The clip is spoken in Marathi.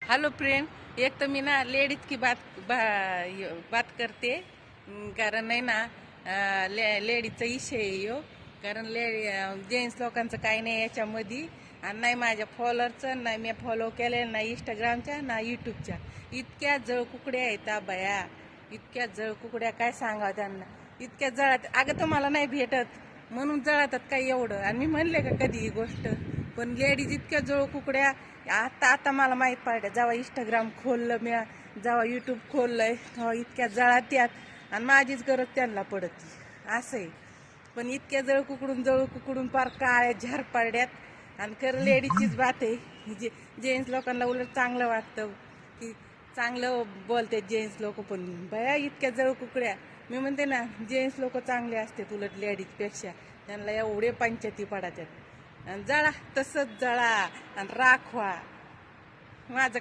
हेलो फ्रेंड, एक तो मी ना लेडीज की बात करते। कारण नाही ना लेडीजचा विषय आहे ह्यो। कारण जेंट्स लोकांचं काही नाही याच्यामध्ये, आणि नाही माझ्या फॉलोअरचं, नाही मी फॉलो केलेलं, नाही इंस्टाग्रामच्या ना यूट्यूबच्या। इतक्या जळ कुकड्या आहेत बया, इतक्या जळ कुकड्या काय सांगा त्यांना। इतक्या जळात अगं तुम्हाला नाही भेटत म्हणून जळतात काय एवढं। आणि मी म्हणले का कधी ही गोष्ट, पण लेडीज इतक्या जळ कुकड्या आता मला माहीत पडलं। जेव्हा इंस्टाग्राम खोललं मी, जेव्हा यूट्यूब खोललंय, तेव्हा इतक्या जळात यात आणि माझीच गरज त्यांना पडत असं आहे। पण इतक्या जळ कुकडून पार काळ्या झार पडल्यात। आणि खरं लेडीजचीच बात आहे। जेंट्स लोकांना उलट चांगलं वाटतं की चांगलं बोलते जेंट्स लोक, पण बया इतक्या जळ कुकड्या। मी म्हणते ना जेंट्स लोक चांगले असतात उलट लेडीजपेक्षा, त्यांना एवढे पंचायती पडतात। आणि जळा तसंच जळा आणि राखवा माझं